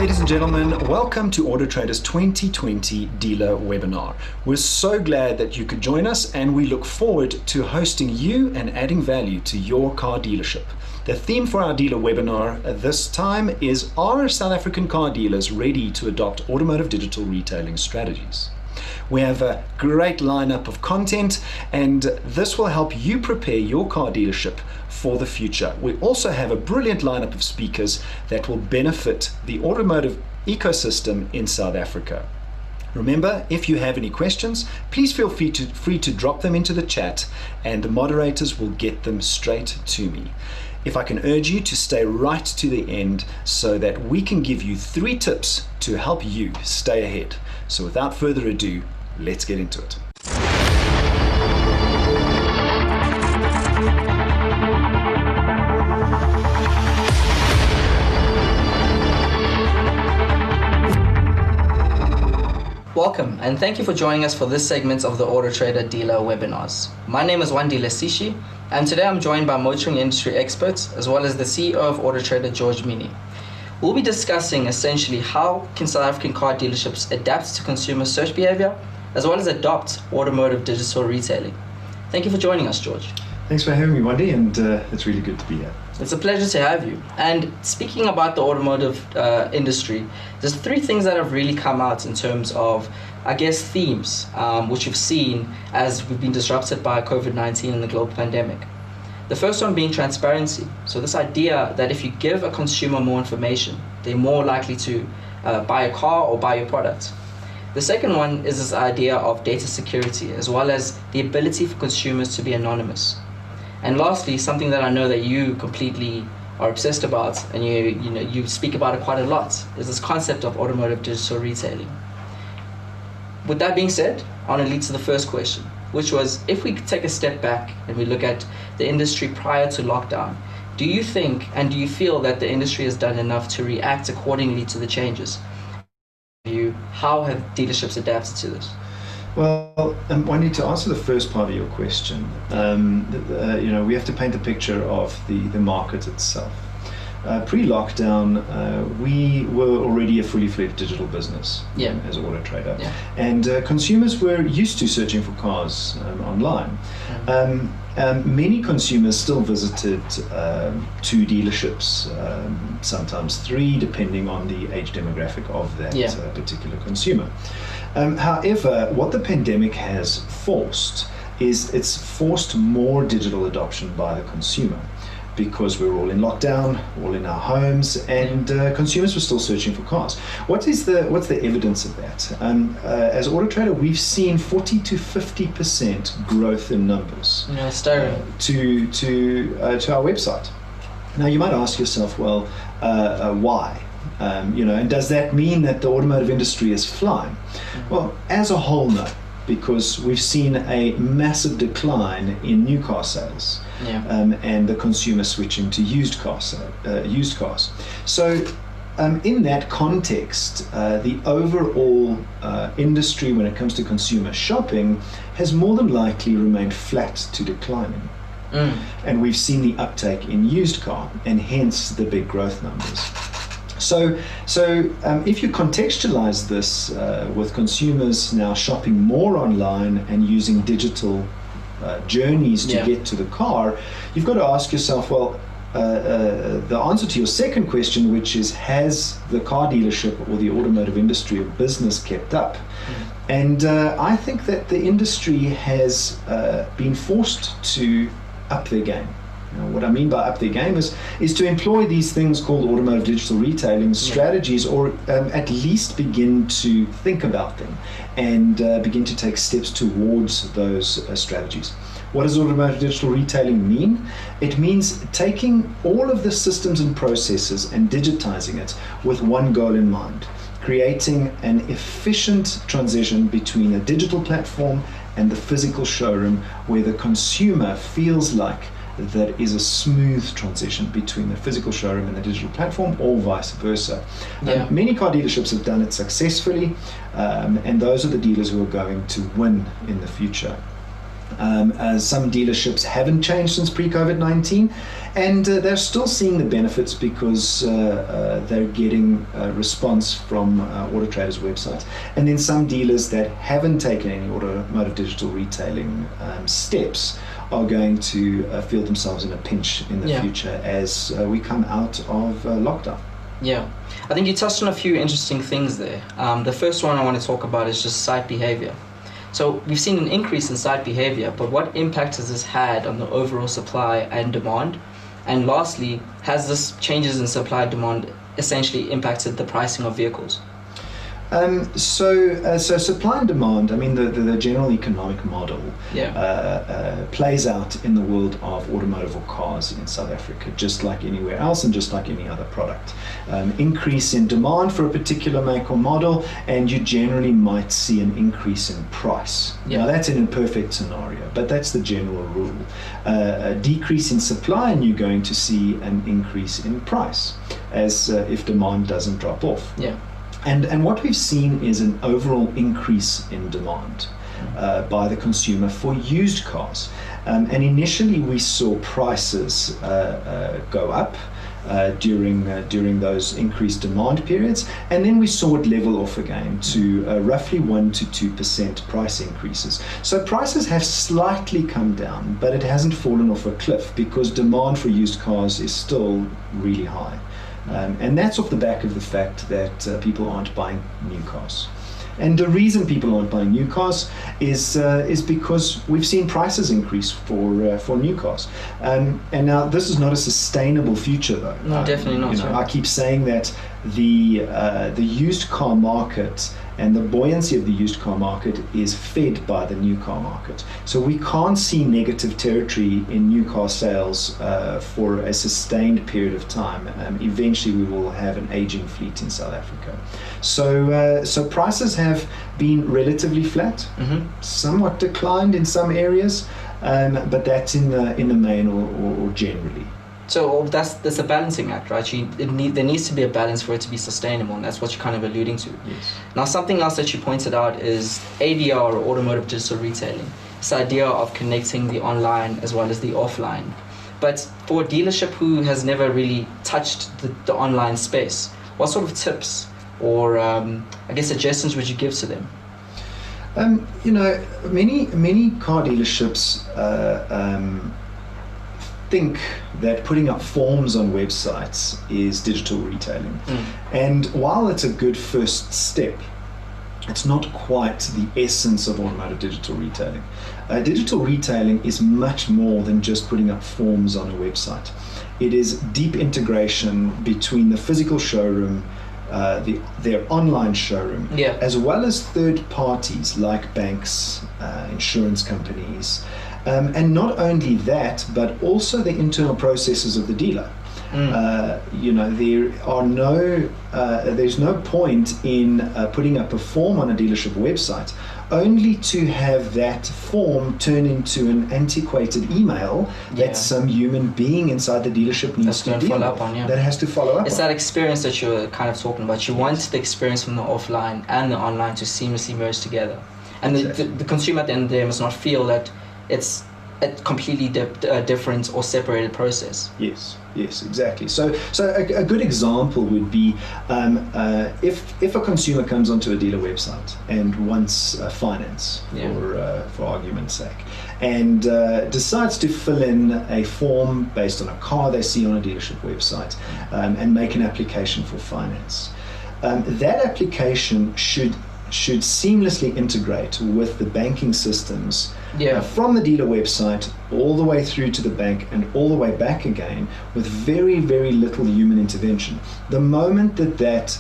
ladies and gentlemen, welcome to AutoTrader's 2020 dealer webinar. We're so glad that you could join us, and we look forward to hosting you and adding value to your car dealership. The theme for our dealer webinar this time is, are South African car dealers ready to adopt automotive digital retailing strategies? We have a great lineup of content, and this will help you prepare your car dealership for the future. We also have a brilliant lineup of speakers that will benefit the automotive ecosystem in South Africa. Remember, if you have any questions, please feel free to drop them into the chat, and the moderators will get them straight to me. If I can urge you to stay right to the end so that we can give you 3 tips to help you stay ahead. So without further ado, let's get into it. Welcome, and thank you for joining us for this segment of the AutoTrader dealer webinars. My name is Wandile Sishi, and today I'm joined by motoring industry experts as well as the CEO of AutoTrader, George Mienie. We'll be discussing essentially how can South African car dealerships adapt to consumer search behavior as well as adopt automotive digital retailing. Thank you for joining us, George. Thanks for having me, Wendy, and it's really good to be here. It's a pleasure to have you. And speaking about the automotive industry, there's 3 things that have really come out in terms of, I guess, themes, which we've seen as we've been disrupted by COVID-19 and the global pandemic. The first one being transparency. So this idea that if you give a consumer more information, they're more likely to buy a car or buy your product. The second one is this idea of data security, as well as the ability for consumers to be anonymous. And lastly, something that I know that you completely are obsessed about, and you speak about it quite a lot, is this concept of automotive digital retailing. With that being said, I want to lead to the first question, which was, if we take a step back and we look at the industry prior to lockdown, do you think and do you feel that the industry has done enough to react accordingly to the changes? How have dealerships adapted to this? Well, I need to answer the first part of your question. We have to paint a picture of the market itself. Pre-lockdown, we were already a fully fledged digital business as AutoTrader, and consumers were used to searching for cars online. Many consumers still visited 2 dealerships, sometimes 3, depending on the age demographic of that particular consumer. However, what the pandemic has forced is it's forced more digital adoption by the consumer, because we're all in lockdown, all in our homes, and consumers were still searching for cars. What's the evidence of that? As AutoTrader, we've seen 40 to 50% growth in numbers to our website. Now you might ask yourself, well, why? And does that mean that the automotive industry is flying? Well, as a whole, no, because we've seen a massive decline in new car sales, and the consumer switching to used cars. So in that context, the overall industry, when it comes to consumer shopping, has more than likely remained flat to declining. And we've seen the uptake in used car, and hence the big growth numbers. So if you contextualize this with consumers now shopping more online and using digital journeys to get to the car, you've got to ask yourself, well, the answer to your second question, which is, has the car dealership or the automotive industry or business kept up? And I think that the industry has been forced to up their game. What I mean by up their game is to employ these things called automotive digital retailing strategies, or at least begin to think about them and begin to take steps towards those strategies. What does automotive digital retailing mean? It means taking all of the systems and processes and digitizing it with one goal in mind: creating an efficient transition between a digital platform and the physical showroom, where the consumer feels like that is a smooth transition between the physical showroom and the digital platform, or vice versa. Many car dealerships have done it successfully, and those are the dealers who are going to win in the future. Some dealerships haven't changed since pre-COVID-19, and they're still seeing the benefits because they're getting a response from AutoTrader's website. And then some dealers that haven't taken any automotive digital retailing steps are going to feel themselves in a pinch in the future as we come out of lockdown. Yeah, I think you touched on a few interesting things there. The first one I want to talk about is just site behavior. So we've seen an increase in site behavior, but what impact has this had on the overall supply and demand? And lastly, has this changes in supply and demand essentially impacted the pricing of vehicles? So supply and demand, I mean, the general economic model plays out in the world of automotive or cars in South Africa, just like anywhere else and just like any other product. Increase in demand for a particular make or model, and you generally might see an increase in price. Now, that's an imperfect scenario, but that's the general rule. A decrease in supply, and you're going to see an increase in price as if demand doesn't drop off. Yeah. And what we've seen is an overall increase in demand by the consumer for used cars. And initially we saw prices go up during those increased demand periods, and then we saw it level off again to roughly 1 to 2% price increases. So prices have slightly come down, but it hasn't fallen off a cliff because demand for used cars is still really high. And that's off the back of the fact that people aren't buying new cars. And the reason people aren't buying new cars is because we've seen prices increase for new cars. And now this is not a sustainable future, though. No, definitely not. I keep saying that the used car market and the buoyancy of the used car market is fed by the new car market. So we can't see negative territory in new car sales for a sustained period of time. Eventually we will have an aging fleet in South Africa. So prices have been relatively flat, somewhat declined in some areas, but that's in the main or generally. So that's a balancing act, right? There needs to be a balance for it to be sustainable, and that's what you're kind of alluding to. Yes. Now, something else that you pointed out is ADR, or Automotive Digital Retailing. This idea of connecting the online as well as the offline. But for a dealership who has never really touched the online space, what sort of tips or suggestions would you give to them? Many car dealerships think that putting up forms on websites is digital retailing. And while it's a good first step, it's not quite the essence of automotive digital retailing. Digital retailing is much more than just putting up forms on a website. It is deep integration between the physical showroom, their online showroom, as well as third parties like banks, insurance companies, and not only that, but also the internal processes of the dealer. There's no point in putting up a form on a dealership website only to have that form turn into an antiquated email that some human being inside the dealership needs to deal with. That has to follow up. It's that experience that you're kind of talking about. You want the experience from the offline and the online to seamlessly merge together, and the consumer at the end of the day must not feel that it's a completely different or separated process. Yes, exactly. So a good example would be if a consumer comes onto a dealer website and wants finance, for argument's sake, and decides to fill in a form based on a car they see on a dealership website and make an application for finance. That application should seamlessly integrate with the banking systems from the dealer website all the way through to the bank and all the way back again with very, very little human intervention. The moment that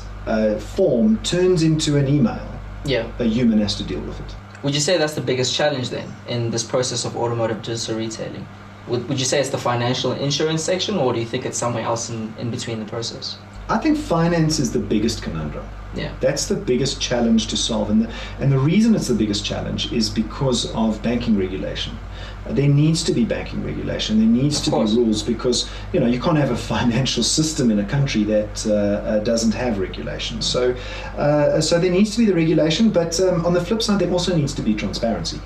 form turns into an email, a human has to deal with it. Would you say that's the biggest challenge then in this process of automotive digital retailing? Would you say it's the financial and insurance section, or do you think it's somewhere else in between the process? I think finance is the biggest conundrum. That's the biggest challenge to solve, and the reason it's the biggest challenge is because of banking regulation. There needs to be banking regulation. There needs to be rules, because you can't have a financial system in a country that doesn't have regulation. So there needs to be the regulation, but on the flip side, there also needs to be transparency.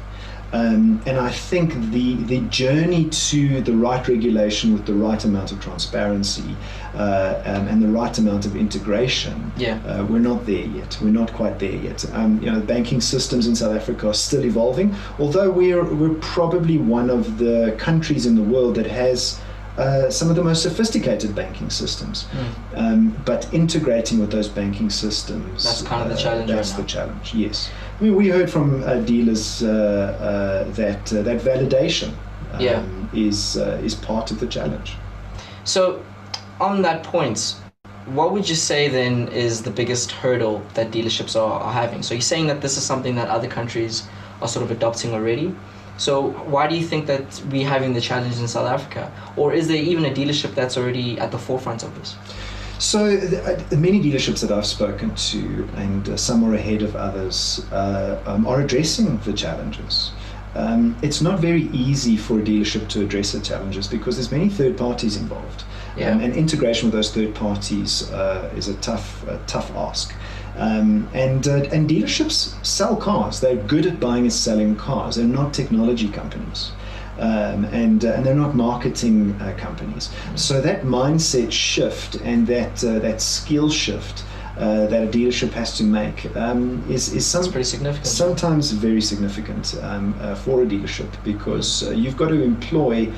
And I think the journey to the right regulation with the right amount of transparency and the right amount of integration, we're not there yet. We're not quite there yet. The banking systems in South Africa are still evolving, although we're probably one of the countries in the world that has some of the most sophisticated banking systems. But integrating with those banking systems, that's kind of the challenge. That's the challenge, yes. I mean, we heard from dealers that validation is part of the challenge. So, on that point, what would you say then is the biggest hurdle that dealerships are having? So you're saying that this is something that other countries are sort of adopting already. So why do you think that we're having the challenge in South Africa? Or is there even a dealership that's already at the forefront of this? So many dealerships that I've spoken to, and some are ahead of others, are addressing the challenges. It's not very easy for a dealership to address the challenges because there's many third parties involved. And integration with those third parties is a tough ask. And dealerships sell cars. They're good at buying and selling cars. They're not technology companies. And they're not marketing companies. So that mindset shift and that skill shift that a dealership has to make is pretty significant. Sometimes very significant for a dealership, because you've got to employ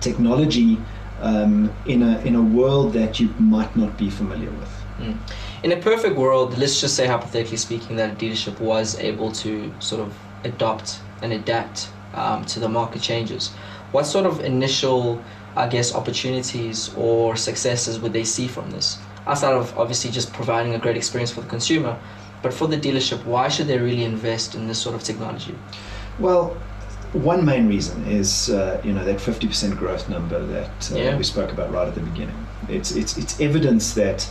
technology in a world that you might not be familiar with. In a perfect world, let's just say hypothetically speaking that a dealership was able to sort of adopt and adapt to the market changes, what sort of initial, I guess, opportunities or successes would they see from this? Outside of obviously just providing a great experience for the consumer, but for the dealership, why should they really invest in this sort of technology? Well, one main reason is that 50% growth number that we spoke about right at the beginning. It's evidence that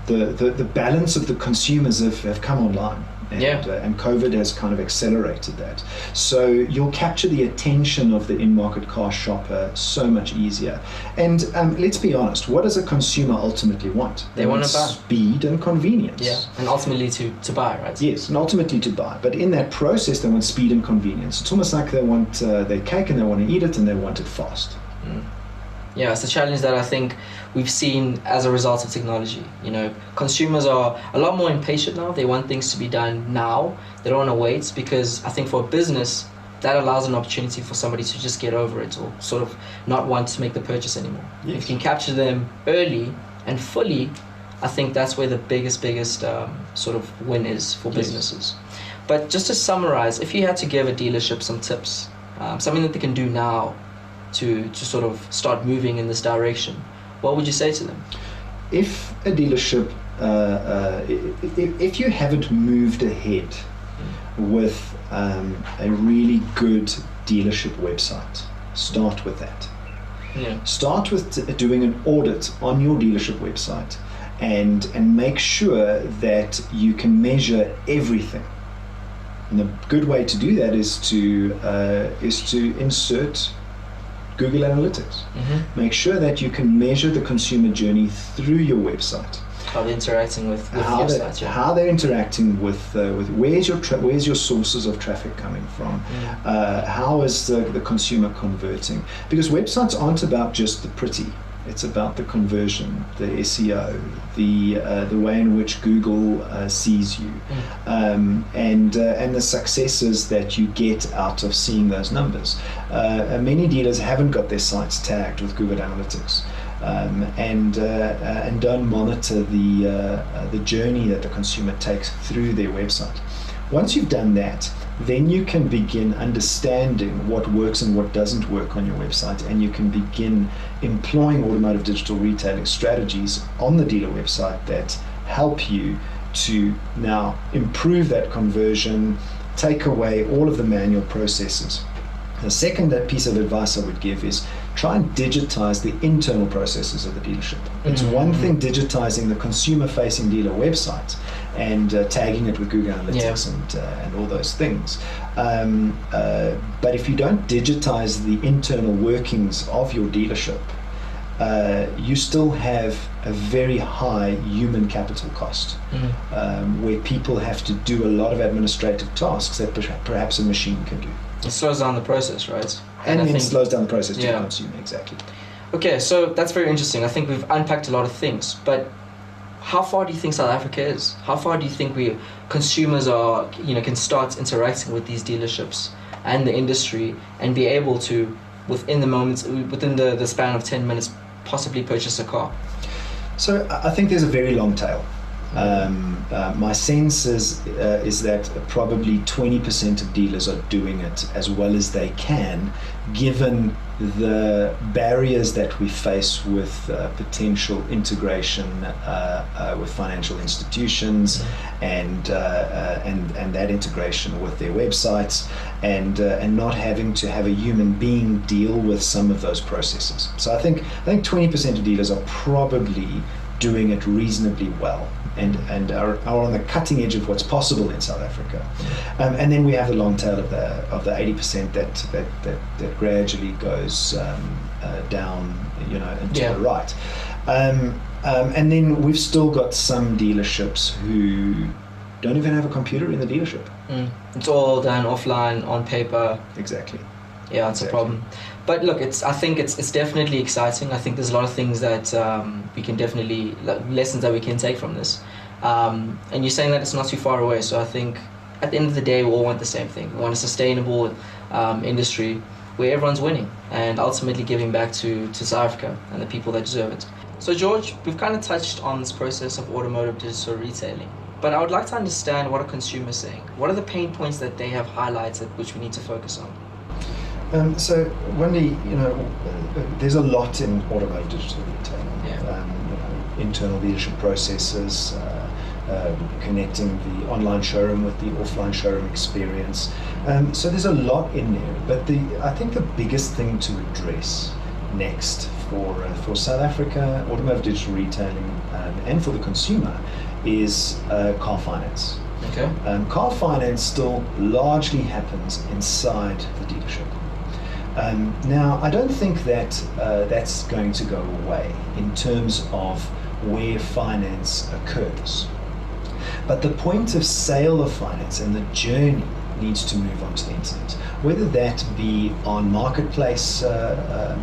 the balance of the consumers have come online. And COVID has kind of accelerated that. So you'll capture the attention of the in-market car shopper so much easier. And let's be honest, what does a consumer ultimately want? They want to buy. Speed and convenience. Yeah, and ultimately to buy, right? Yes, and ultimately to buy. But in that process, they want speed and convenience. It's almost like they want their cake and they want to eat it and they want it fast. Yeah, it's a challenge that I think we've seen as a result of technology. Consumers are a lot more impatient now. They want things to be done now. They don't want to wait, because I think for a business, that allows an opportunity for somebody to just get over it or sort of not want to make the purchase anymore. Yes. If you can capture them early and fully, I think that's where the biggest sort of win is for businesses. But just to summarize, if you had to give a dealership some tips, something that they can do now to sort of start moving in this direction, what would you say to them? If a dealership, if you haven't moved ahead with a really good dealership website, start with that. Start with doing an audit on your dealership website and make sure that you can measure everything. And the good way to do that is to insert Google Analytics. Make sure that you can measure the consumer journey through your website. How they're interacting with your site. How they're interacting with where's your sources of traffic coming from? How is the consumer converting? Because websites aren't about just the pretty. It's about the conversion, the SEO, the way in which Google sees you, and the successes that you get out of seeing those numbers. Many dealers haven't got their sites tagged with Google Analytics, and don't monitor the journey that the consumer takes through their website. Once you've done that, then you can begin understanding what works and what doesn't work on your website, and you can begin employing automotive digital retailing strategies on the dealer website that help you to now improve that conversion, take away all of the manual processes. The second piece of advice I would give is try and digitize the internal processes of the dealership. It's one thing digitizing the consumer-facing dealer website and tagging it with Google Analytics and all those things. But if you don't digitize the internal workings of your dealership, you still have a very high human capital cost, where people have to do a lot of administrative tasks that perhaps a machine can do. It slows down the process, right? And then it slows down the process to the consumer, exactly. Okay, so that's very interesting. I think we've unpacked a lot of things, but how far do you think South Africa is? How far do you think consumers are, can start interacting with these dealerships and the industry and be able to, within the span of 10 minutes, possibly purchase a car? So I think there's a very long tail. My sense is that probably 20% of dealers are doing it as well as they can, given the barriers that we face with potential integration with financial institutions, and that integration with their websites, and not having to have a human being deal with some of those processes. So I think 20% of dealers are probably doing it reasonably well, and are on the cutting edge of what's possible in South Africa. And then we have the long tail of the 80% that gradually goes down, and to the right. And then we've still got some dealerships who don't even have a computer in the dealership. It's all done offline, on paper. Exactly. Yeah, it's a problem. But look, I think it's definitely exciting. I think there's a lot of things that we can definitely, lessons that we can take from this. And you're saying that it's not too far away. So I think at the end of the day, we all want the same thing. We want a sustainable industry where everyone's winning and ultimately giving back to South Africa and the people that deserve it. So George, we've kind of touched on this process of automotive digital retailing. But I would like to understand what a consumer is saying. What are the pain points that they have highlighted which we need to focus on? So Wendy, there's a lot in automotive digital retailing. Internal leadership processes, connecting the online showroom with the offline showroom experience. So there's a lot in there. But I think the biggest thing to address next for South Africa, automotive digital retailing, and for the consumer is car finance. Okay. Car finance still largely happens inside the dealership. Now, I don't think that that's going to go away in terms of where finance occurs. But the point of sale of finance and the journey needs to move onto the internet, whether that be on marketplace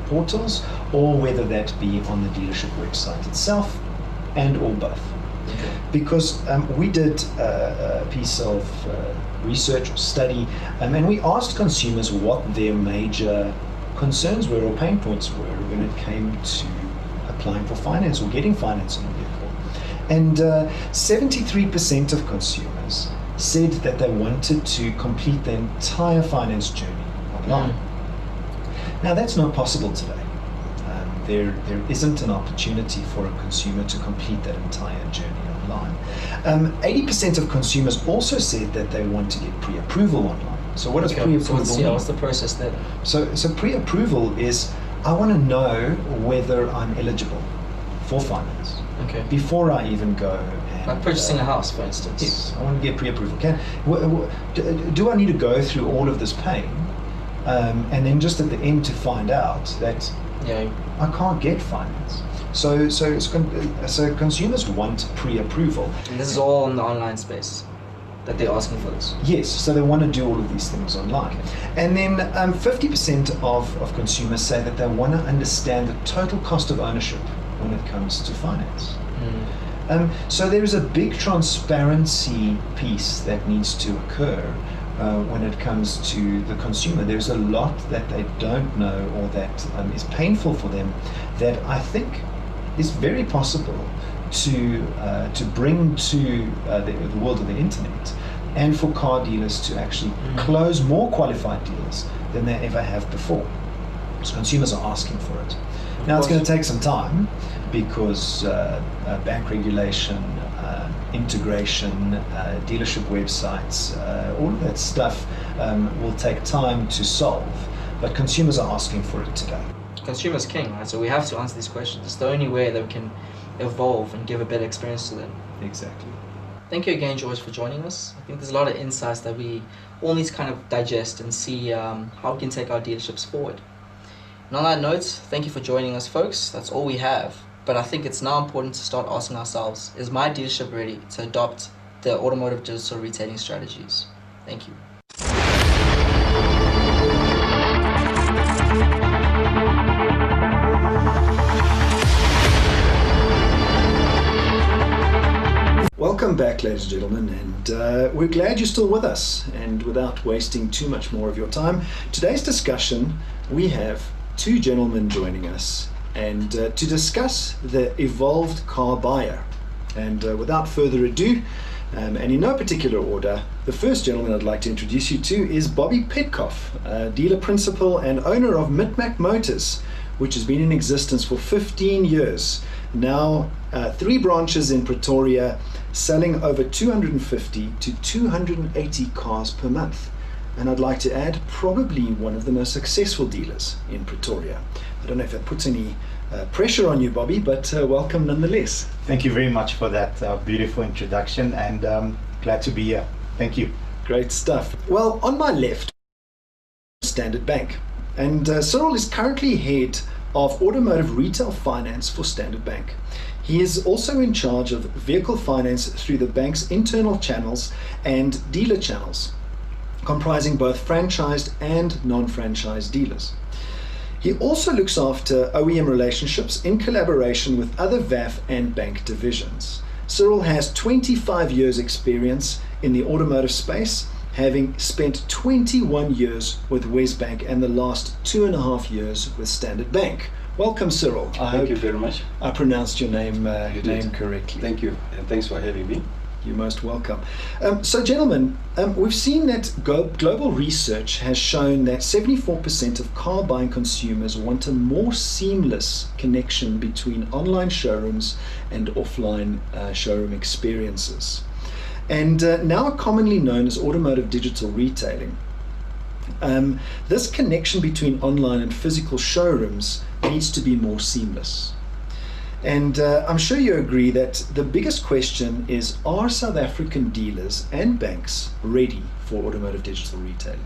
portals or whether that be on the dealership website itself, and or both. Okay. Because we did a piece of research or study, and we asked consumers what their major concerns were or pain points were when it came to applying for finance or getting finance on a vehicle. And 73% of consumers said that they wanted to complete the entire finance journey online. Now, that's not possible today. There isn't an opportunity for a consumer to complete that entire journey online. 80% of consumers also said that they want to get pre-approval online. So what does pre-approval mean? What's the process there? So pre-approval is, I want to know whether I'm eligible for finance before I even go and... Like purchasing a house, for instance. Yes, I want to get pre-approval. Do I need to go through all of this pain and then just at the end to find out that I can't get finance? So consumers want pre-approval. And this is all in the online space that they're asking for this? Yes, so they want to do all of these things online. And then 50% of consumers say that they want to understand the total cost of ownership when it comes to finance. So there is a big transparency piece that needs to occur when it comes to the consumer. There's a lot that they don't know or that is painful for them that I think is very possible to bring to the world of the internet, and for car dealers to actually close more qualified deals than they ever have before. So consumers are asking for it. Now it's going to take some time because bank regulation, integration, dealership websites, all of that stuff will take time to solve, but consumers are asking for it today. Consumers king, right? So we have to answer these questions. It's the only way that we can evolve and give a better experience to them. Exactly. Thank you again, George, for joining us. I think there's a lot of insights that we all need to kind of digest and see how we can take our dealerships forward. And on that note, thank you for joining us, folks. That's all we have. But I think it's now important to start asking ourselves, is my dealership ready to adopt the automotive digital retailing strategies? Thank you. Welcome back, ladies and gentlemen, and we're glad you're still with us. And without wasting too much more of your time, today's discussion, we have two gentlemen joining us and to discuss the evolved car buyer. And without further ado, and in no particular order, the first gentleman I'd like to introduce you to is Bobby Petkoff, dealer principal and owner of Mitmac Motors, which has been in existence for 15 years. Now 3 branches in Pretoria, selling over 250 to 280 cars per month. And I'd like to add, probably one of the most successful dealers in Pretoria. I don't know if that puts any pressure on you, Bobby, but welcome nonetheless. Thank you very much for that beautiful introduction, and glad to be here. Thank you. Great stuff. Well, on my left, Standard Bank. And Cyril is currently head of automotive retail finance for Standard Bank. He is also in charge of vehicle finance through the bank's internal channels and dealer channels, comprising both franchised and non-franchised dealers. He also looks after OEM relationships in collaboration with other VAF and bank divisions. Cyril has 25 years experience in the automotive space, having spent 21 years with Westbank and the last 2.5 years with Standard Bank. Welcome, Cyril. Thank you very much. I pronounced your name correctly. Thank you, and thanks for having me. You're most welcome. So gentlemen, we've seen that global research has shown that 74% of car buying consumers want a more seamless connection between online showrooms and offline showroom experiences. And now commonly known as automotive digital retailing. This connection between online and physical showrooms needs to be more seamless. And I'm sure you agree that the biggest question is, are South African dealers and banks ready for automotive digital retailing?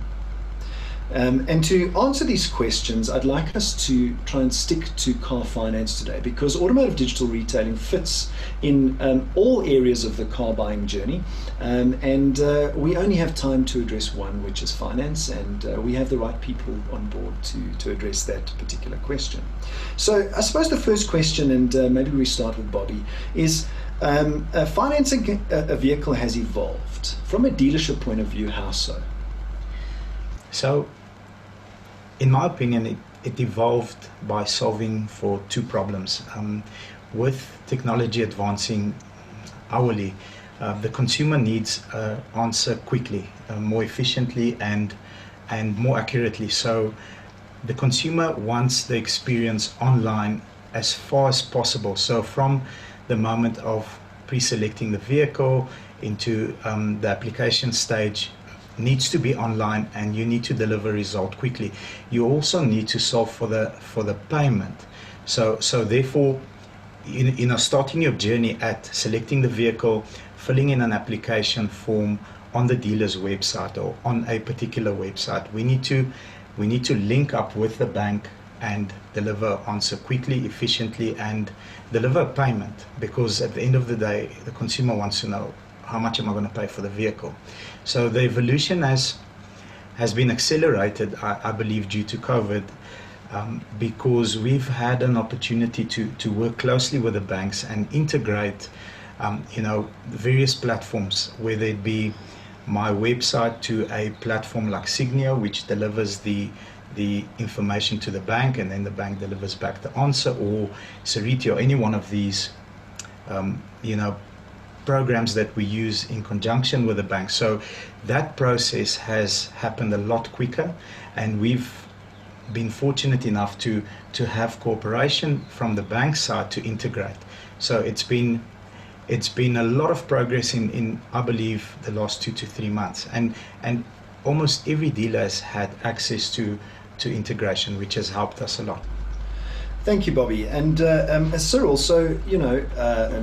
And to answer these questions, I'd like us to try and stick to car finance today, because automotive digital retailing fits in all areas of the car buying journey, and we only have time to address one, which is finance, and we have the right people on board to address that particular question. So I suppose the first question, and maybe we start with Bobby, is financing a vehicle has evolved. From a dealership point of view, how so? So, in my opinion, it evolved by solving for 2 problems. With technology advancing hourly, the consumer needs an answer quickly, more efficiently, and more accurately. So the consumer wants the experience online as far as possible. So from the moment of pre-selecting the vehicle into the application stage, needs to be online, and you need to deliver a result quickly. You also need to solve for the payment. So therefore, starting your journey at selecting the vehicle, filling in an application form on the dealer's website or on a particular website, we need to link up with the bank and deliver answer quickly, efficiently, and deliver payment, because at the end of the day, the consumer wants to know, how much am I going to pay for the vehicle? So the evolution has been accelerated, I believe, due to COVID, because we've had an opportunity to work closely with the banks and integrate, various platforms, whether it be my website to a platform like Signio, which delivers the information to the bank, and then the bank delivers back the answer, or Seriti, or any one of these, programs that we use in conjunction with the bank. So that process has happened a lot quicker, and we've been fortunate enough to have cooperation from the bank side to integrate. So it's been a lot of progress in I believe the last 2 to 3 months, and almost every dealer has had access to integration, which has helped us a lot. Thank you, Bobby. And Cyril, so,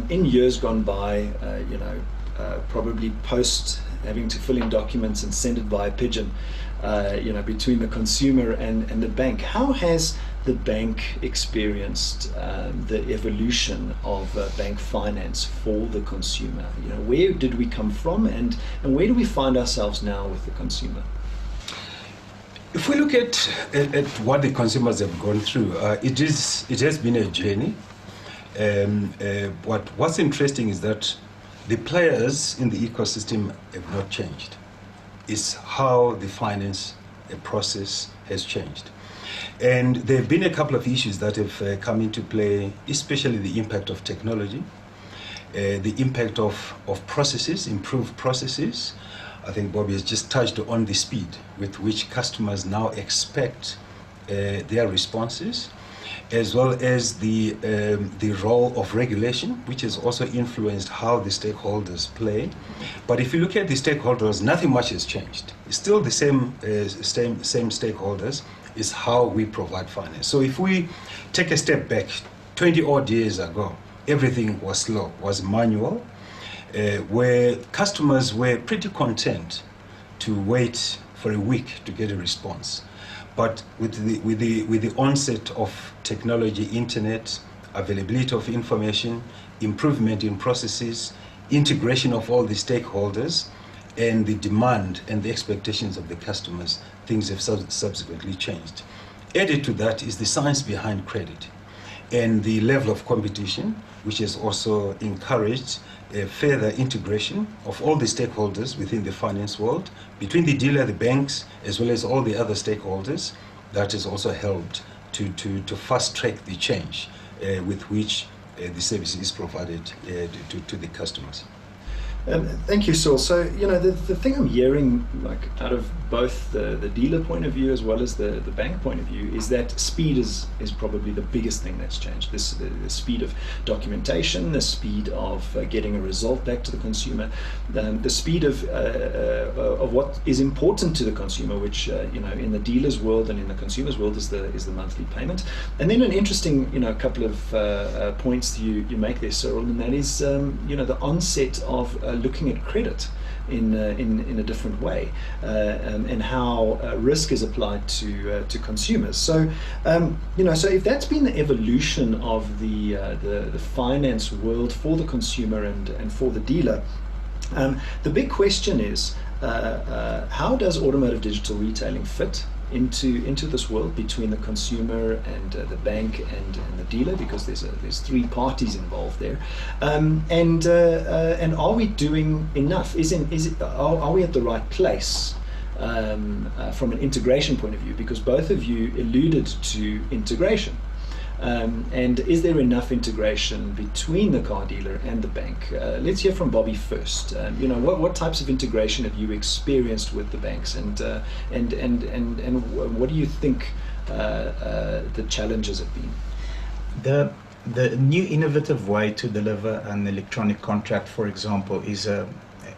in years gone by, probably post having to fill in documents and send it via pigeon, between the consumer and the bank, how has the bank experienced the evolution of bank finance for the consumer? You know, where did we come from, and where do we find ourselves now with the consumer? If we look at what the consumers have gone through, it has been a journey. What's interesting is that the players in the ecosystem have not changed. It's how the finance process has changed. And there have been a couple of issues that have come into play, especially the impact of technology, the impact of processes, improved processes. I think Bobby has just touched on the speed with which customers now expect their responses, as well as the role of regulation, which has also influenced how the stakeholders play. But if you look at the stakeholders, nothing much has changed. It's still the same stakeholders. Is how we provide finance. So if we take a step back, 20 odd years ago, everything was slow, was manual, where customers were pretty content to wait for a week to get a response. But with the onset of technology, internet, availability of information, improvement in processes, integration of all the stakeholders, and the demand and the expectations of the customers, things have subsequently changed. Added to that is the science behind credit and the level of competition, which has also encouraged a further integration of all the stakeholders within the finance world, between the dealer, the banks, as well as all the other stakeholders. That has also helped to fast track the change with which the service is provided to the customers. Thank you, Saul. So, you know, the thing I'm hearing, like, out of both the dealer point of view as well as the bank point of view, is that speed is probably the biggest thing that's changed. The speed of documentation, the speed of getting a result back to the consumer, the speed of what is important to the consumer, which you know, in the dealer's world and in the consumer's world is the monthly payment. And then an interesting, you know, couple of points you make there, Cyril, and that is you know, the onset of looking at credit in a different way, and how risk is applied to consumers. So you know, so if that's been the evolution of the finance world for the consumer and for the dealer, the big question is how does automotive digital retailing fit into this world between the consumer and the bank and the dealer, because there's three parties involved there, and are we doing enough? Are we at the right place from an integration point of view? Because both of you alluded to integration. And is there enough integration between the car dealer and the bank? Let's hear from Bobby first. You know, what types of integration have you experienced with the banks, and what do you think the challenges have been? The new innovative way to deliver an electronic contract, for example, is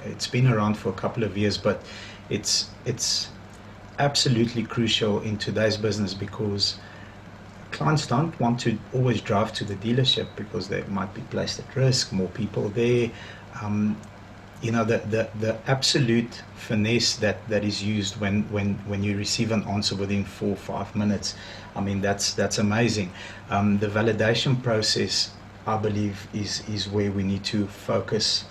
it's been around for a couple of years, but it's absolutely crucial in today's business, because clients don't want to always drive to the dealership because they might be placed at risk, more people there. You know, the absolute finesse that is used when you receive an answer within 4 or 5 minutes, I mean, that's amazing. The validation process, I believe, is where we need to focus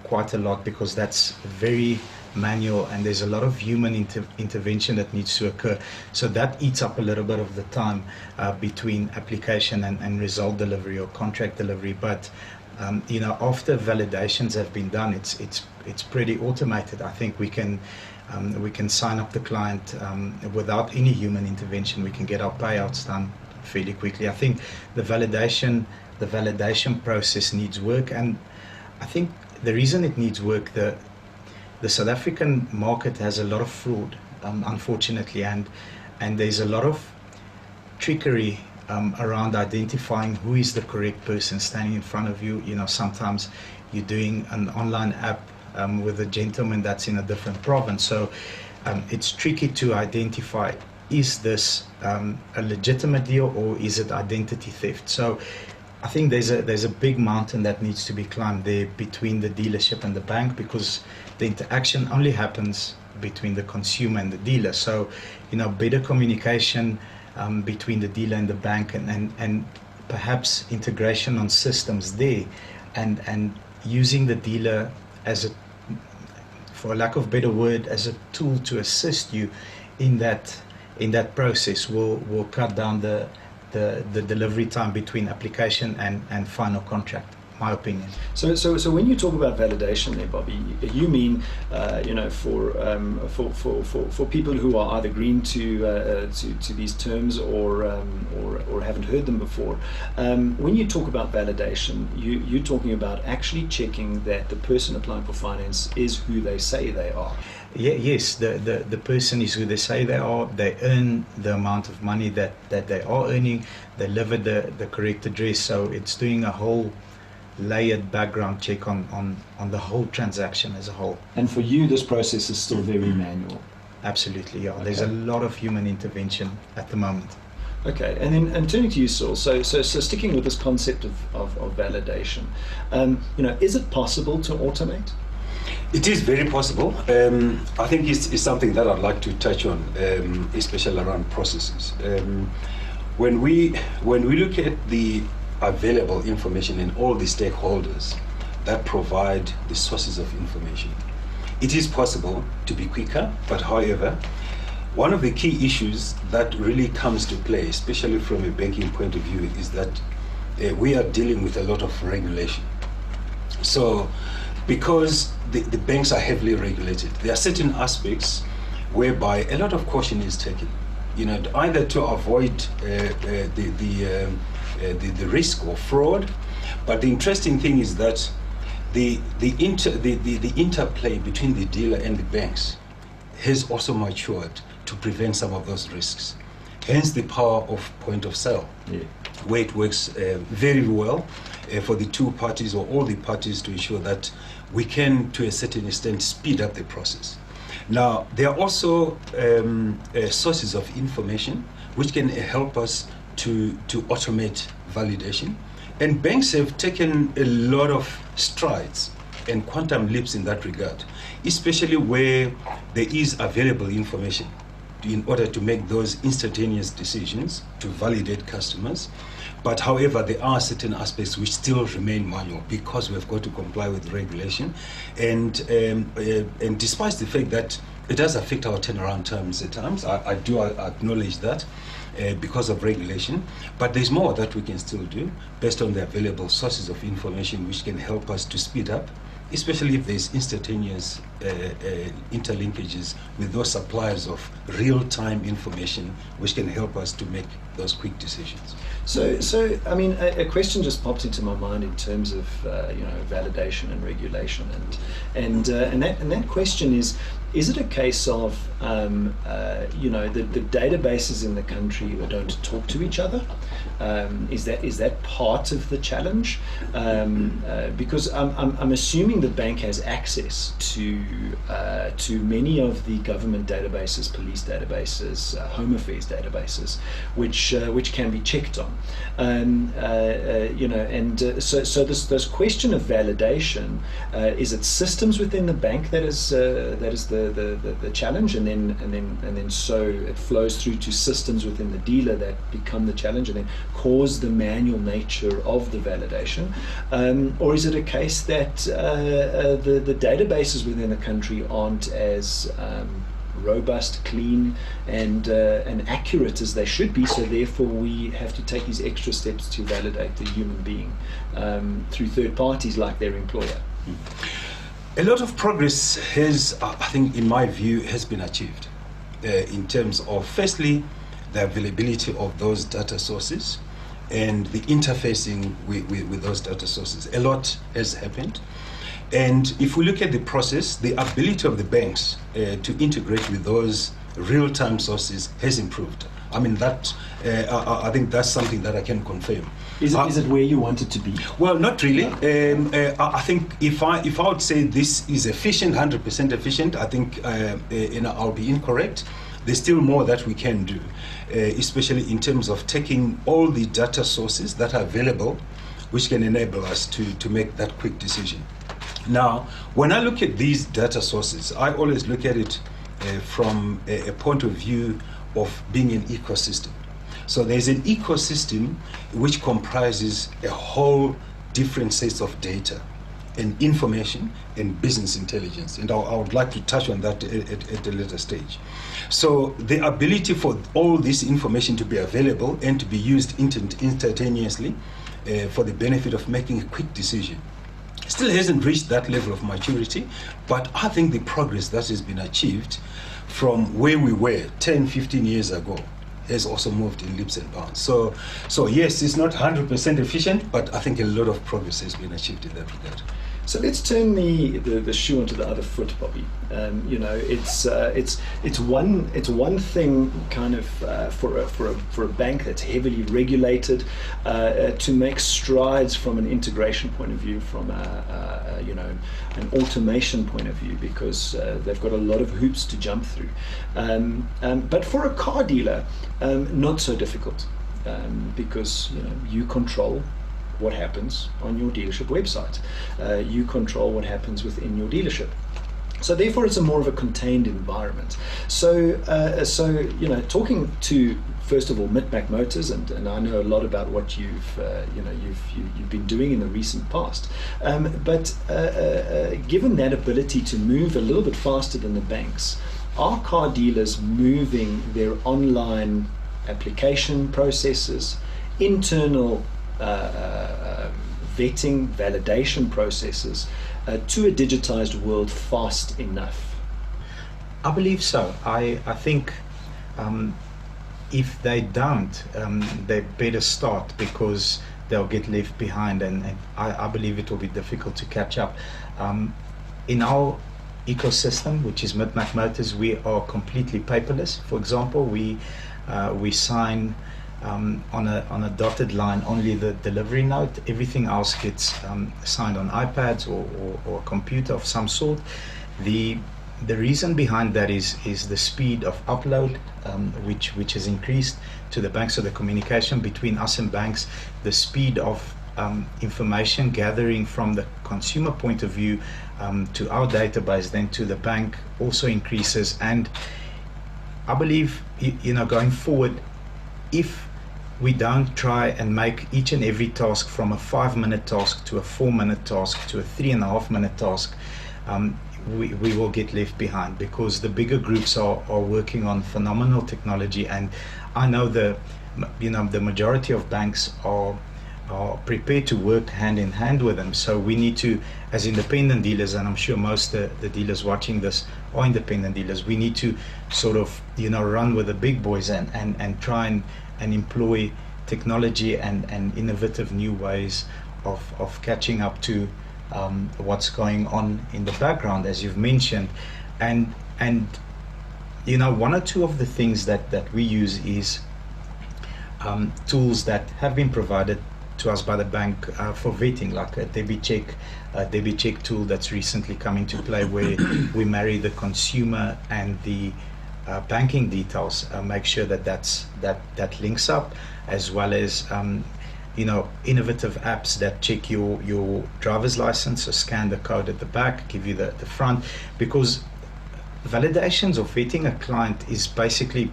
quite a lot, because that's very manual and there's a lot of human intervention that needs to occur. So that eats up a little bit of the time between application and result delivery or contract delivery. But you know, after validations have been done, it's pretty automated. I think we can sign up the client without any human intervention. We can get our payouts done fairly quickly. I think the validation process needs work, and I think the reason it needs work, the South African market has a lot of fraud, unfortunately, and there's a lot of trickery around identifying who is the correct person standing in front of you. You know, sometimes you're doing an online app with a gentleman that's in a different province, so it's tricky to identify, is this a legitimate deal or is it identity theft? So I think there's a big mountain that needs to be climbed there between the dealership and the bank, because the interaction only happens between the consumer and the dealer. So, you know, better communication, between the dealer and the bank, and perhaps integration on systems there, and using the dealer as a, for lack of a better word, as a tool to assist you in that process will cut down the delivery time between application and final contract, my opinion. So when you talk about validation there, Bobby, you mean for people who are either green to these terms or haven't heard them before. When you talk about validation, you're talking about actually checking that the person applying for finance is who they say they are. Yes, the person is who they say they are. They earn the amount of money that they are earning. They live at the correct address. So it's doing a whole layered background check on the whole transaction as a whole. And for you, this process is still very manual. Absolutely, yeah. Okay. There's a lot of human intervention at the moment. Okay, and turning to you, Saul. So sticking with this concept of validation, is it possible to automate? It is very possible. I think it's something that I'd like to touch on, especially around processes. When we look at the available information and all the stakeholders that provide the sources of information, it is possible to be quicker. But however, one of the key issues that really comes to play, especially from a banking point of view, is that we are dealing with a lot of regulation. So because the banks are heavily regulated, there are certain aspects whereby a lot of caution is taken, either to avoid the risk of fraud. But the interesting thing is that the interplay between the dealer and the banks has also matured to prevent some of those risks. Hence the power of point of sale, where it works very well for the two parties or all the parties to ensure that we can, to a certain extent, speed up the process. Now, there are also sources of information which can help us to automate validation. And banks have taken a lot of strides and quantum leaps in that regard, especially where there is available information in order to make those instantaneous decisions to validate customers. But however, there are certain aspects which still remain manual because we've got to comply with regulation. And despite the fact that it does affect our turnaround times at times, I do acknowledge that because of regulation, but there's more that we can still do based on the available sources of information which can help us to speed up, especially if there's instantaneous interlinkages with those suppliers of real-time information which can help us to make those quick decisions. So I mean, a question just popped into my mind in terms of validation and regulation, and that question is it a case of the databases in the country don't talk to each other? Is that part of the challenge? Because I'm assuming the bank has access to many of the government databases, police databases, home affairs databases, which can be checked on. So this question of validation, is it systems within the bank that is the challenge, and then so it flows through to systems within the dealer that become the challenge and then cause the manual nature of the validation, or is it a case that the databases within the country aren't as robust, clean, and accurate as they should be, so therefore we have to take these extra steps to validate the human being through third parties like their employer? A lot of progress has, I think, in my view, has been achieved in terms of, firstly, the availability of those data sources and the interfacing with those data sources. A lot has happened. And if we look at the process, the ability of the banks to integrate with those real-time sources has improved. I mean, that I think that's something that I can confirm. Is it where you want it to be? Well, not really. I think if I would say this is efficient, 100% efficient, I think I'll be incorrect. There's still more that we can do, especially in terms of taking all the data sources that are available, which can enable us to make that quick decision. Now, when I look at these data sources, I always look at it from a point of view of being an ecosystem. So there's an ecosystem which comprises a whole different sets of data and information and business intelligence. And I would like to touch on that at a later stage. So the ability for all this information to be available and to be used instantaneously for the benefit of making a quick decision still hasn't reached that level of maturity, but I think the progress that has been achieved from where we were 10, 15 years ago has also moved in leaps and bounds. So yes, it's not 100% efficient, but I think a lot of progress has been achieved in that regard. So let's turn the shoe onto the other foot, Bobby. You know, it's one thing kind of for a bank that's heavily regulated to make strides from an integration point of view, from you know, an automation point of view, because they've got a lot of hoops to jump through. But for a car dealer, not so difficult, because you know, you control what happens on your dealership website. You control what happens within your dealership. So therefore, it's a more of a contained environment. So you know, talking to, first of all, Mitmac Motors, and I know a lot about what you've been doing in the recent past. But given that ability to move a little bit faster than the banks, are car dealers moving their online application processes, internal vetting, validation processes to a digitized world fast enough? I believe so. I think if they don't, they better start, because they'll get left behind, and I believe it will be difficult to catch up. In our ecosystem, which is Mitmac Motors, we are completely paperless. For example, we sign on a dotted line only the delivery note. Everything else gets signed on iPads or a computer of some sort. The reason behind that is the speed of upload, which has increased to the banks. So the communication between us and banks, the speed of information gathering from the consumer point of view to our database, then to the bank, also increases. And I believe, you know, going forward, if we don't try and make each and every task from a 5-minute task to a 4-minute task to a 3.5-minute task, we will get left behind, because the bigger groups are working on phenomenal technology. And I know the majority of banks are prepared to work hand in hand with them. So we need to, as independent dealers, and I'm sure most of the dealers watching this are independent dealers, we need to sort of, you know, run with the big boys and try and employ technology and innovative new ways of catching up to what's going on in the background, as you've mentioned. And you know, one or two of the things that we use is tools that have been provided to us by the bank for vetting, like a debit check tool that's recently come into play, where we marry the consumer and the banking details, make sure that links up, as well as you know, innovative apps that check your driver's license, so scan the code at the back, give you the front, because validations of vetting a client is basically,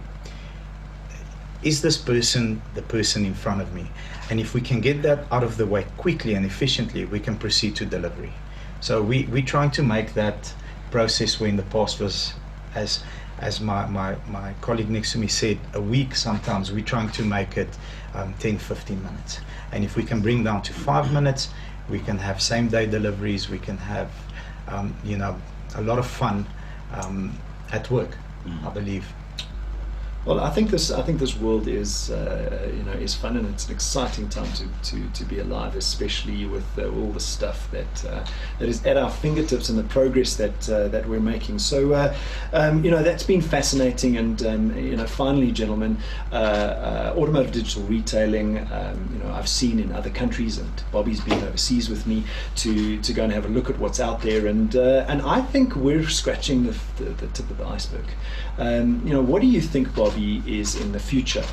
is this person the person in front of me? And if we can get that out of the way quickly and efficiently, we can proceed to delivery. So we're trying to make that process, where in the past was, as my colleague next to me said, a week sometimes, we're trying to make it 10-15 minutes. And if we can bring down to 5 minutes, we can have same day deliveries, we can have you know, a lot of fun at work, I believe. Well, I think this world is you know, is fun, and it's an exciting time to be alive, especially with all the stuff that is at our fingertips and the progress that we're making. So you know, that's been fascinating. And you know, finally, gentlemen, automotive digital retailing, you know, I've seen in other countries, and Bobby's been overseas with me to go and have a look at what's out there, and I think we're scratching the tip of the iceberg. You know, what do you think, Bobby, is in the future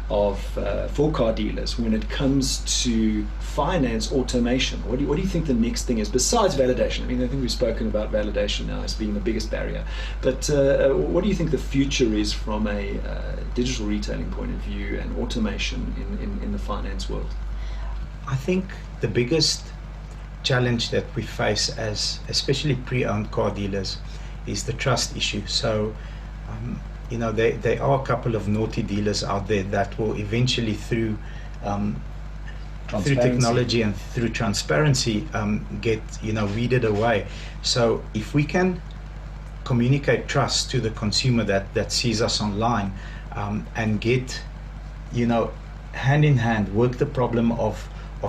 for car dealers when it comes to finance automation? What do you think the next thing is besides validation? I mean, I think we've spoken about validation now as being the biggest barrier, but what do you think the future is from a digital retailing point of view and automation in the finance world? I think the biggest challenge that we face as especially pre-owned car dealers is the trust issue. So there are a couple of naughty dealers out there that will eventually through technology and through transparency get weeded away. So if we can communicate trust to the consumer that sees us online, and get hand in hand work the problem of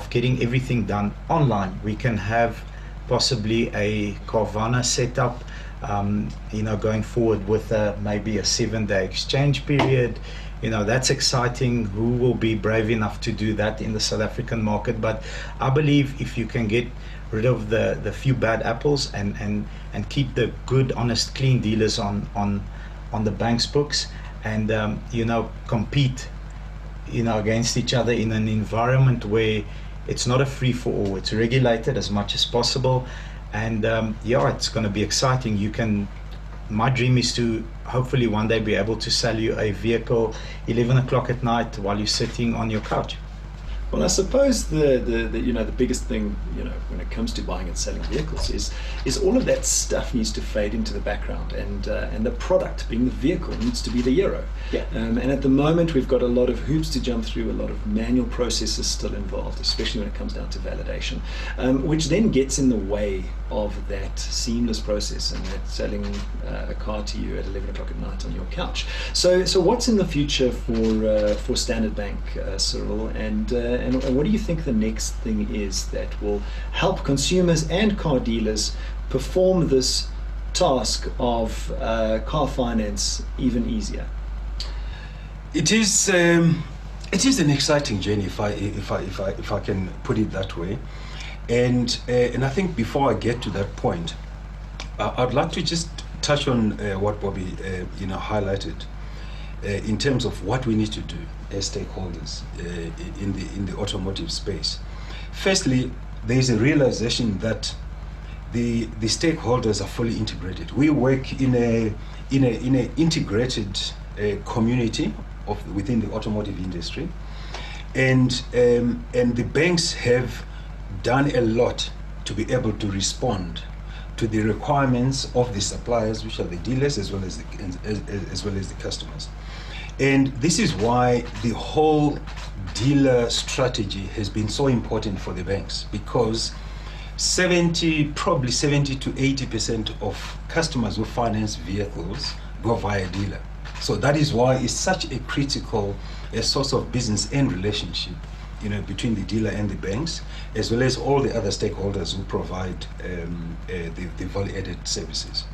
getting everything done online, we can have possibly a Carvana setup going forward with maybe a 7-day exchange period. That's exciting. Who will be brave enough to do that in the South African market? But I believe if you can get rid of the few bad apples and keep the good, honest, clean dealers on the bank's books, and compete against each other in an environment where it's not a free-for-all, it's regulated as much as possible, and it's going to be exciting. My dream is to hopefully one day be able to sell you a vehicle 11 o'clock at night while you're sitting on your couch. Well, I suppose the biggest thing when it comes to buying and selling vehicles is all of that stuff needs to fade into the background, and the product, being the vehicle, needs to be the hero. Yeah. And at the moment we've got a lot of hoops to jump through, a lot of manual processes still involved, especially when it comes down to validation, which then gets in the way of that seamless process and that selling a car to you at 11 o'clock at night on your couch. So what's in the future for Standard Bank, Cyril, and what do you think the next thing is that will help consumers and car dealers perform this task of car finance even easier? It is an exciting journey, if I can put it that way, and I think before I get to that point, I'd like to just touch on what Bobby highlighted in terms of what we need to do as stakeholders in the automotive space. Firstly, there is a realization that the stakeholders are fully integrated. We work in a integrated community within the automotive industry, and the banks have done a lot to be able to respond to the requirements of the suppliers, which are the dealers as well as the customers. And this is why the whole dealer strategy has been so important for the banks, because probably 70 to 80% of customers who finance vehicles go via dealer. So that is why it's such a critical source of business and relationship, between the dealer and the banks, as well as all the other stakeholders who provide the value-added services.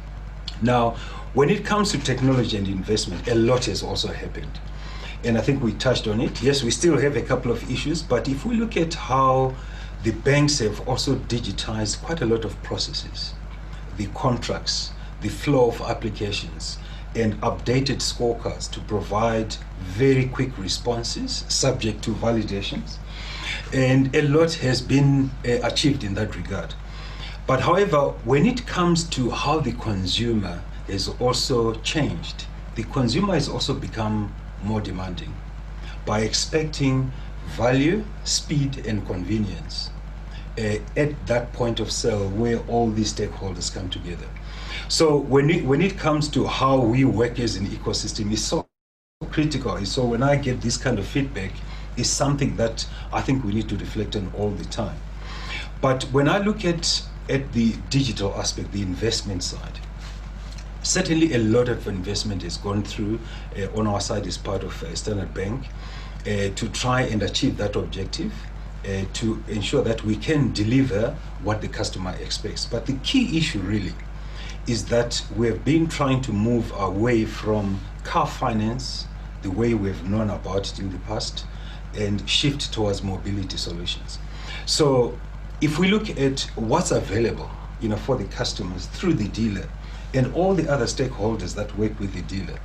Now, when it comes to technology and investment, a lot has also happened. And I think we touched on it. Yes, we still have a couple of issues, but if we look at how the banks have also digitized quite a lot of processes, the contracts, the flow of applications, and updated scorecards to provide very quick responses subject to validations. And a lot has been achieved in that regard. But however, when it comes to how the consumer has also changed, the consumer has also become more demanding by expecting value, speed, and convenience at that point of sale where all these stakeholders come together. So when it comes to how we work as an ecosystem, it's so critical. So when I get this kind of feedback, it's something that I think we need to reflect on all the time. But when I look at the digital aspect, the investment side, certainly a lot of investment has gone through on our side as part of Standard Bank to try and achieve that objective, to ensure that we can deliver what the customer expects. But the key issue really is that we've been trying to move away from car finance, the way we've known about it in the past, and shift towards mobility solutions. So if we look at what's available, for the customers through the dealer and all the other stakeholders that work with the dealer,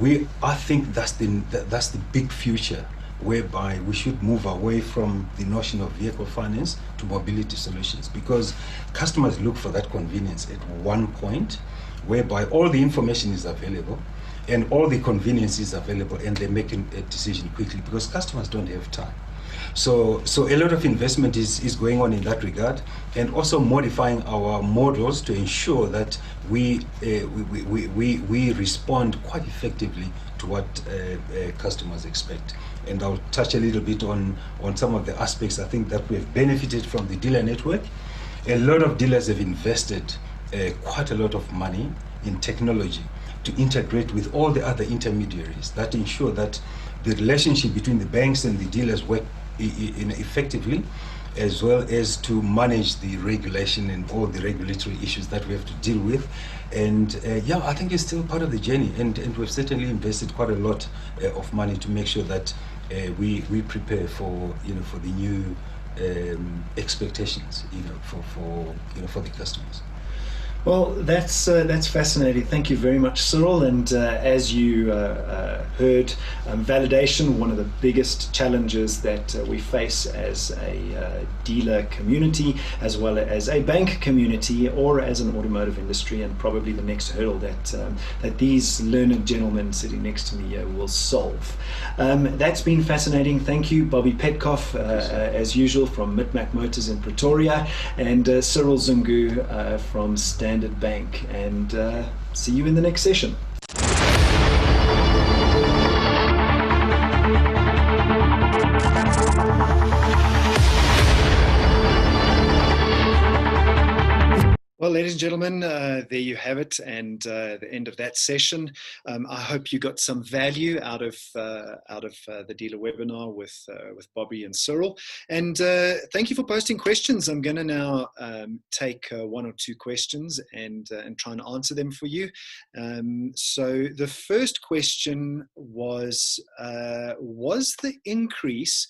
I think that's the big future, whereby we should move away from the notion of vehicle finance to mobility solutions, because customers look for that convenience at one point, whereby all the information is available and all the convenience is available, and they're making a decision quickly because customers don't have time. So a lot of investment is going on in that regard, and also modifying our models to ensure that we respond quite effectively to what customers expect. And I'll touch a little bit on some of the aspects I think that we've benefited from the dealer network. A lot of dealers have invested quite a lot of money in technology to integrate with all the other intermediaries that ensure that the relationship between the banks and the dealers work effectively, as well as to manage the regulation and all the regulatory issues that we have to deal with. And I think it's still part of the journey, and we've certainly invested quite a lot of money to make sure that we prepare for the new expectations for the customers. Well, that's fascinating. Thank you very much, Cyril. And as you heard, validation, one of the biggest challenges that we face as a dealer community, as well as a bank community, or as an automotive industry, and probably the next hurdle that these learned gentlemen sitting next to me will solve. That's been fascinating. Thank you, Bobby Petkoff, as usual, from Mitmac Motors in Pretoria, and Cyril Zungu from Standard Bank, and see you in the next session. Well, ladies and gentlemen, there you have it, and the end of that session. I hope you got some value out of the dealer webinar with Bobby and Cyril. And thank you for posting questions. I'm going to now take one or two questions and try and answer them for you. So the first question was the increase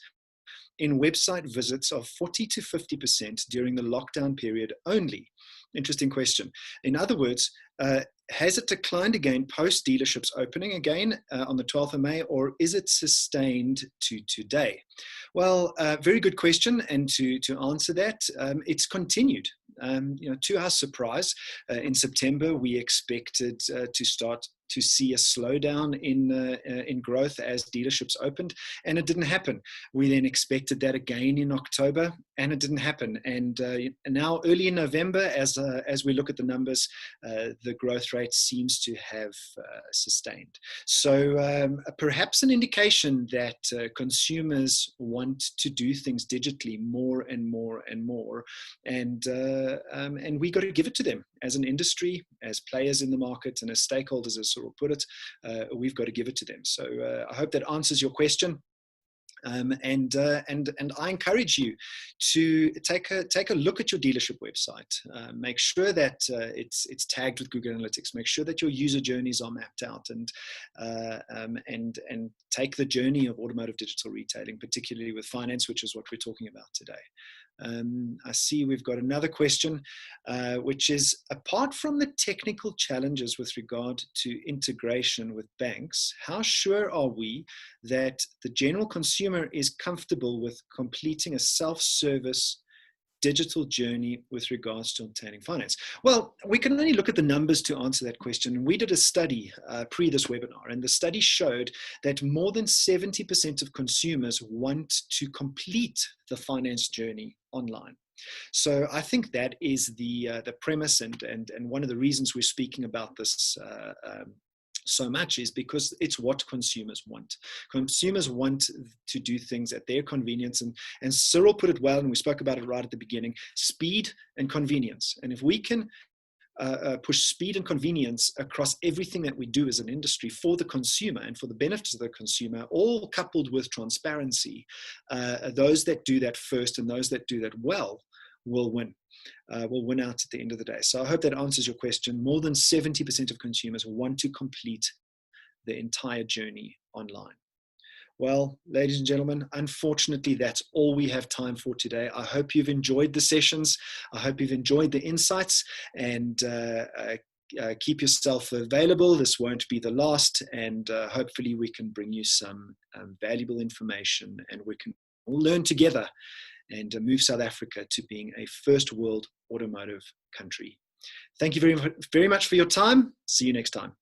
in website visits of 40 to 50% during the lockdown period only? Interesting question. In other words, has it declined again post dealerships opening again on the 12th of May, or is it sustained to today? Well, very good question. And to answer that, it's continued. To our surprise, in September, we expected to start to see a slowdown in growth as dealerships opened, and it didn't happen. We then expected that again in October, and it didn't happen. And now, early in November, as we look at the numbers, the growth rate seems to have sustained. So perhaps an indication that consumers want to do things digitally more and more and more, and we got to give it to them as an industry, as players in the market, and as stakeholders, as Cyril put it. We've got to give it to them. So I hope that answers your question. And I encourage you to take a look at your dealership website. Make sure that it's tagged with Google Analytics. Make sure that your user journeys are mapped out, and take the journey of automotive digital retailing, particularly with finance, which is what we're talking about today. I see we've got another question, which is, apart from the technical challenges with regard to integration with banks, how sure are we that the general consumer is comfortable with completing a self-service digital journey with regards to obtaining finance? Well, we can only look at the numbers to answer that question. We did a study pre this webinar, and the study showed that more than 70% of consumers want to complete the finance journey online. So I think that is the premise, and one of the reasons we're speaking about this so much is because it's what consumers want. Consumers want to do things at their convenience, and Cyril put it well, and we spoke about it right at the beginning: speed and convenience. And if we can push speed and convenience across everything that we do as an industry for the consumer and for the benefits of the consumer, all coupled with transparency, those that do that first and those that do that well will win. Will win out at the end of the day. So I hope that answers your question. More than 70% of consumers want to complete the entire journey online. Well, ladies and gentlemen, unfortunately, that's all we have time for today. I hope you've enjoyed the sessions. I hope you've enjoyed the insights, and keep yourself available. This won't be the last, and hopefully we can bring you some valuable information, and we can all learn together and move South Africa to being a first world automotive country. Thank you very much for your time. See you next time.